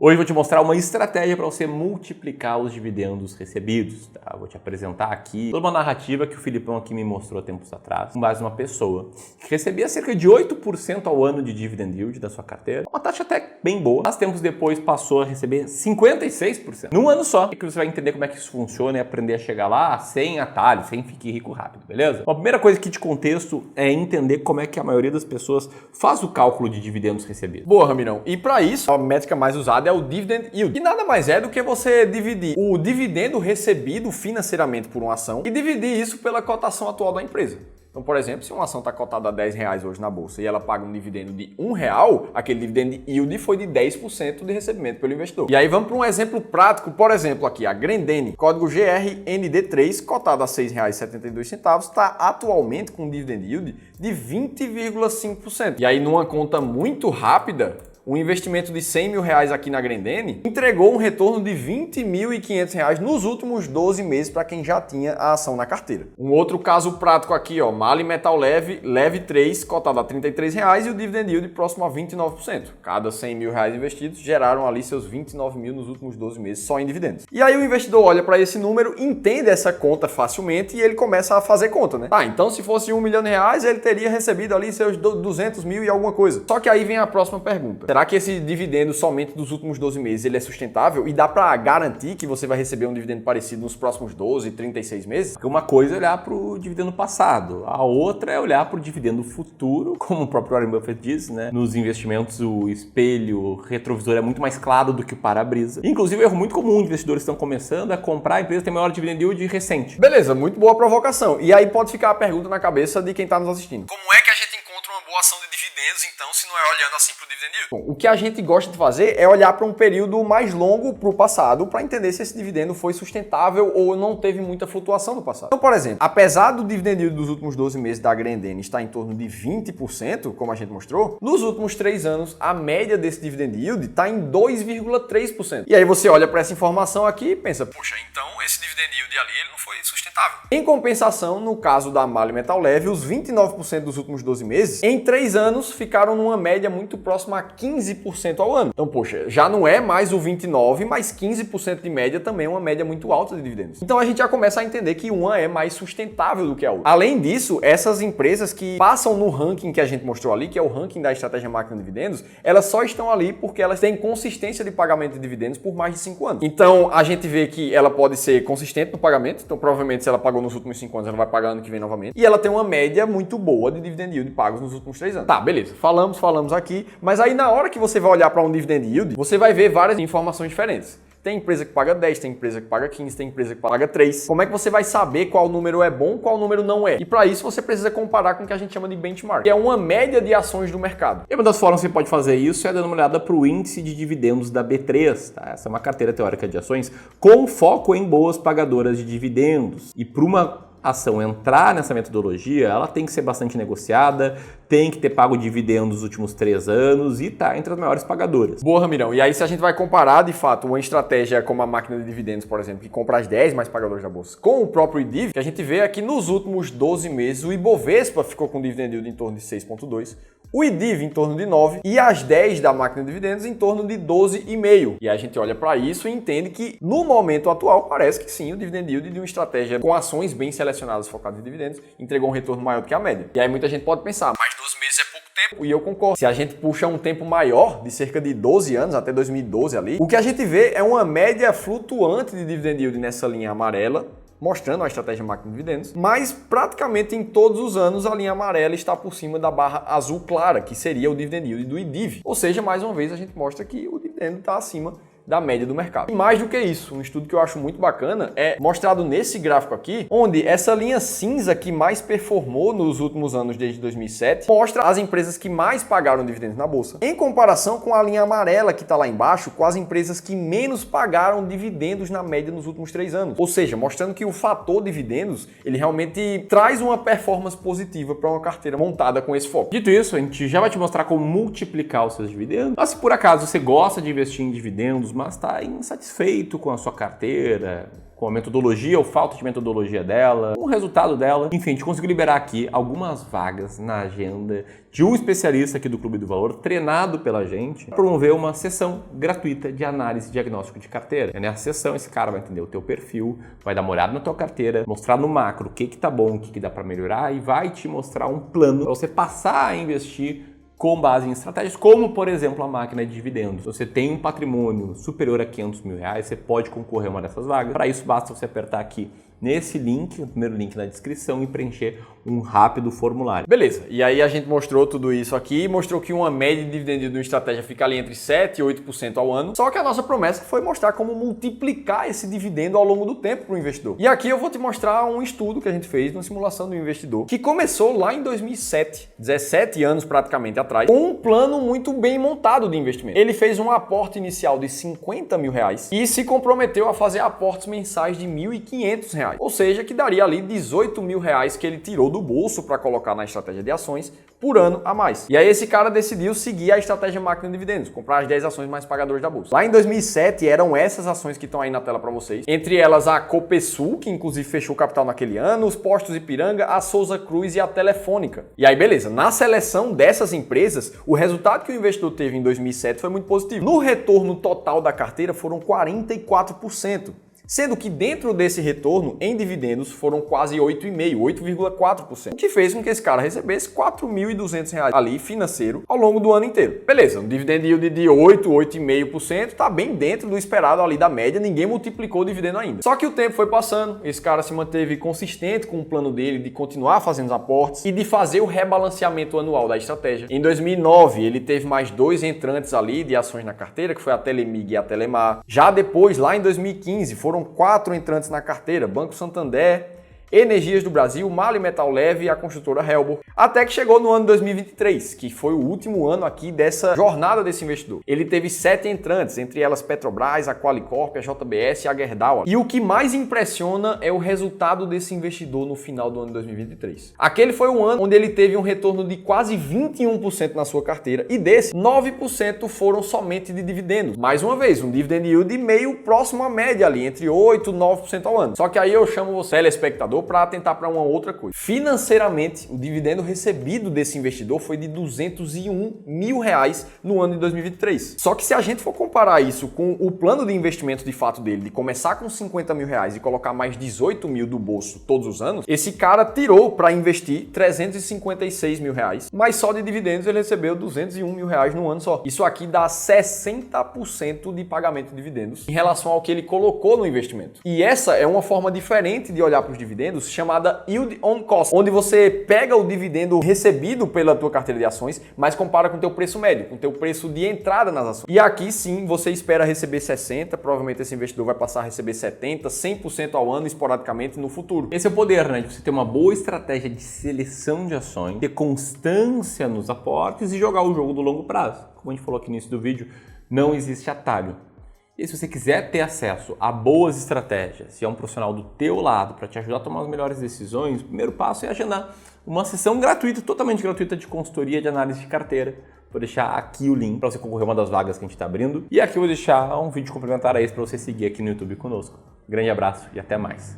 Hoje eu vou te mostrar uma estratégia para você multiplicar os dividendos recebidos, tá? Vou te apresentar aqui toda uma narrativa que o Filipão aqui me mostrou há tempos atrás, com base numa pessoa que recebia cerca de 8% ao ano de dividend yield da sua carteira, uma taxa até bem boa, mas tempos depois passou a receber 56% num ano só. E que você vai entender como é que isso funciona e aprender a chegar lá sem atalho, sem ficar rico rápido, beleza? A primeira coisa aqui de contexto é entender como é que a maioria das pessoas faz o cálculo de dividendos recebidos. Boa, Ramirão. E para isso, a métrica mais usada é o dividend yield, que nada mais é do que você dividir o dividendo recebido financeiramente por uma ação e dividir isso pela cotação atual da empresa. Então, por exemplo, se uma ação está cotada a R$10 hoje na bolsa e ela paga um dividendo de R$1, aquele dividend yield foi de 10% de recebimento pelo investidor. E aí vamos para um exemplo prático, por exemplo, aqui a Grendene, código GRND3, cotada a R$6,72, está atualmente com um dividend yield de 20,5%. E aí numa conta muito rápida, o investimento de R$100 mil aqui na Grendene entregou um retorno de R$20.500 nos últimos 12 meses para quem já tinha a ação na carteira. Um outro caso prático aqui, ó, Mali Metal Leve, Leve 3, cotado a R$33 e o dividend yield próximo a 29%. Cada R$100 mil investidos geraram ali seus 29 mil nos últimos 12 meses só em dividendos. E aí o investidor olha para esse número, entende essa conta facilmente e ele começa a fazer conta, né? Então se fosse R$1 milhão, ele teria recebido ali seus 200 mil e alguma coisa. Só que aí vem a próxima pergunta. Será que esse dividendo somente dos últimos 12 meses ele é sustentável e dá para garantir que você vai receber um dividendo parecido nos próximos 12, 36 meses? Porque uma coisa é olhar para o dividendo passado, a outra é olhar para o dividendo futuro, como o próprio Warren Buffett diz, né? Nos investimentos o espelho retrovisor é muito mais claro do que o para-brisa. Inclusive, um erro muito comum, investidores estão começando a comprar a empresa que tem maior dividend yield recente. Beleza, muito boa provocação. E aí pode ficar a pergunta na cabeça de quem está nos assistindo. Como é que a gente encontra uma boa ação de dividendos, então, se não é olhando assim para o dividend yield? Bom, o que a gente gosta de fazer é olhar para um período mais longo para o passado para entender se esse dividendo foi sustentável ou não teve muita flutuação no passado. Então, por exemplo, apesar do dividend yield dos últimos 12 meses da Grendene estar em torno de 20%, como a gente mostrou, nos últimos 3 anos a média desse dividend yield está em 2,3%. E aí você olha para essa informação aqui e pensa, poxa, então esse dividend yield ali ele não foi sustentável. Em compensação, no caso da Mali Metal Leve, os 29% dos últimos 12 meses, em 3 anos ficaram numa média muito próxima a 15% ao ano. Então, poxa, já não é mais o 29%, mas 15% de média também é uma média muito alta de dividendos. Então a gente já começa a entender que uma é mais sustentável do que a outra. Além disso, essas empresas que passam no ranking que a gente mostrou ali, que é o ranking da estratégia máquina de dividendos, elas só estão ali porque elas têm consistência de pagamento de dividendos por mais de 5 anos. Então a gente vê que ela pode ser consistente no pagamento, então provavelmente se ela pagou nos últimos 5 anos, ela vai pagar ano que vem novamente. E ela tem uma média muito boa de dividend yield pagos nos últimos 3 anos. Tá, beleza. Falamos aqui, mas aí na hora que você vai olhar para um dividend yield, você vai ver várias informações diferentes. Tem empresa que paga 10, tem empresa que paga 15, tem empresa que paga 3. Como é que você vai saber qual número é bom, qual número não é? E para isso você precisa comparar com o que a gente chama de benchmark, que é uma média de ações do mercado. E uma das formas que você pode fazer isso é dando uma olhada para o índice de dividendos da B3, tá? Essa é uma carteira teórica de ações com foco em boas pagadoras de dividendos. E para uma ação entrar nessa metodologia, ela tem que ser bastante negociada, tem que ter pago dividendos nos últimos 3 anos e tá entre as maiores pagadoras. Boa, Ramirão. E aí se a gente vai comparar, de fato, uma estratégia como a máquina de dividendos, por exemplo, que compra as 10 mais pagadoras da bolsa, com o próprio IDIV, que a gente vê aqui nos últimos 12 meses, o Ibovespa ficou com dividend yield em torno de 6,2%, o IDIV em torno de 9% e as 10 da máquina de dividendos em torno de 12,5%. E a gente olha para isso e entende que no momento atual parece que sim, o dividend yield de uma estratégia com ações bem selecionadas focadas em dividendos entregou um retorno maior do que a média. E aí muita gente pode pensar, mas 12 meses é pouco tempo. E eu concordo. Se a gente puxa um tempo maior, de cerca de 12 anos, até 2012 ali, o que a gente vê é uma média flutuante de dividend yield nessa linha amarela, mostrando a estratégia máquina de dividendos, mas praticamente em todos os anos a linha amarela está por cima da barra azul clara, que seria o dividend yield do IDIV. Ou seja, mais uma vez a gente mostra que o dividendo está acima da média do mercado. E mais do que isso, um estudo que eu acho muito bacana é mostrado nesse gráfico aqui, onde essa linha cinza que mais performou nos últimos anos desde 2007 mostra as empresas que mais pagaram dividendos na bolsa, em comparação com a linha amarela que está lá embaixo, com as empresas que menos pagaram dividendos na média nos últimos 3 anos. Ou seja, mostrando que o fator dividendos, ele realmente traz uma performance positiva para uma carteira montada com esse foco. Dito isso, a gente já vai te mostrar como multiplicar os seus dividendos. Mas se por acaso você gosta de investir em dividendos, mas está insatisfeito com a sua carteira, com a metodologia ou falta de metodologia dela, com o resultado dela. Enfim, a gente conseguiu liberar aqui algumas vagas na agenda de um especialista aqui do Clube do Valor, treinado pela gente, para promover uma sessão gratuita de análise e diagnóstico de carteira. E nessa sessão, esse cara vai entender o teu perfil, vai dar uma olhada na tua carteira, mostrar no macro o que tá bom, o que dá para melhorar e vai te mostrar um plano para você passar a investir com base em estratégias como, por exemplo, a máquina de dividendos. Se você tem um patrimônio superior a 500 mil reais, você pode concorrer a uma dessas vagas. Para isso, basta você apertar aqui nesse link, o primeiro link na descrição, e preencher um rápido formulário. Beleza, e aí a gente mostrou tudo isso aqui, mostrou que uma média de dividendo de uma estratégia fica ali entre 7% e 8% ao ano, só que a nossa promessa foi mostrar como multiplicar esse dividendo ao longo do tempo para o investidor. E aqui eu vou te mostrar um estudo que a gente fez na simulação do investidor, que começou lá em 2007, 17 anos praticamente atrás, com um plano muito bem montado de investimento. Ele fez um aporte inicial de 50 mil reais e se comprometeu a fazer aportes mensais de 1.500 reais. Ou seja, que daria ali 18 mil reais que ele tirou do bolso para colocar na estratégia de ações por ano a mais. E aí esse cara decidiu seguir a estratégia máquina de dividendos, comprar as 10 ações mais pagadoras da bolsa. Lá em 2007 eram essas ações que estão aí na tela para vocês. Entre elas a Copesul, que inclusive fechou capital naquele ano, os Postos Ipiranga, a Souza Cruz e a Telefônica. E aí beleza, na seleção dessas empresas, o resultado que o investidor teve em 2007 foi muito positivo. No retorno total da carteira foram 44%. Sendo que dentro desse retorno, em dividendos, foram quase 8,4%. O que fez com que esse cara recebesse R$ 4.200 ali financeiro ao longo do ano inteiro. Beleza, um dividend yield de 8,5% tá bem dentro do esperado ali da média, ninguém multiplicou o dividendo ainda. Só que o tempo foi passando, esse cara se manteve consistente com o plano dele de continuar fazendo os aportes e de fazer o rebalanceamento anual da estratégia. Em 2009, ele teve mais 2 entrantes ali de ações na carteira, que foi a Telemig e a Telemar. Já depois, lá em 2015, foram 4 entrantes na carteira, Banco Santander, Energias do Brasil, Mali Metal Leve e a construtora Helbor. Até que chegou no ano 2023, que foi o último ano aqui dessa jornada desse investidor. Ele teve 7 entrantes, entre elas Petrobras, a Qualicorp, a JBS e a Gerdau. E o que mais impressiona é o resultado desse investidor no final do ano 2023. Aquele foi um ano onde ele teve um retorno de quase 21% na sua carteira e desse, 9% foram somente de dividendos. Mais uma vez, um dividend yield meio próximo à média ali, entre 8% e 9% ao ano. Só que aí eu chamo você, telespectador, para atentar para uma outra coisa. Financeiramente, o dividendo recebido desse investidor foi de 201 mil reais no ano de 2023. Só que se a gente for comparar isso com o plano de investimento de fato dele, de começar com 50 mil reais e colocar mais 18 mil do bolso todos os anos, esse cara tirou para investir 356 mil reais, mas só de dividendos ele recebeu 201 mil reais no ano só. Isso aqui dá 60% de pagamento de dividendos em relação ao que ele colocou no investimento. E essa é uma forma diferente de olhar para os dividendos, chamada Yield on Cost, onde você pega o dividendo recebido pela tua carteira de ações, mas compara com o teu preço médio, com o teu preço de entrada nas ações. E aqui sim, você espera receber 60%, provavelmente esse investidor vai passar a receber 70%, 100% ao ano, esporadicamente no futuro. Esse é o poder, né? De você ter uma boa estratégia de seleção de ações, ter constância nos aportes e jogar o jogo do longo prazo. Como a gente falou aqui no início do vídeo, não existe atalho. E se você quiser ter acesso a boas estratégias, se é um profissional do teu lado para te ajudar a tomar as melhores decisões, o primeiro passo é agendar uma sessão gratuita, totalmente gratuita de consultoria de análise de carteira. Vou deixar aqui o link para você concorrer a uma das vagas que a gente está abrindo. E aqui eu vou deixar um vídeo complementar a esse para você seguir aqui no YouTube conosco. Grande abraço e até mais.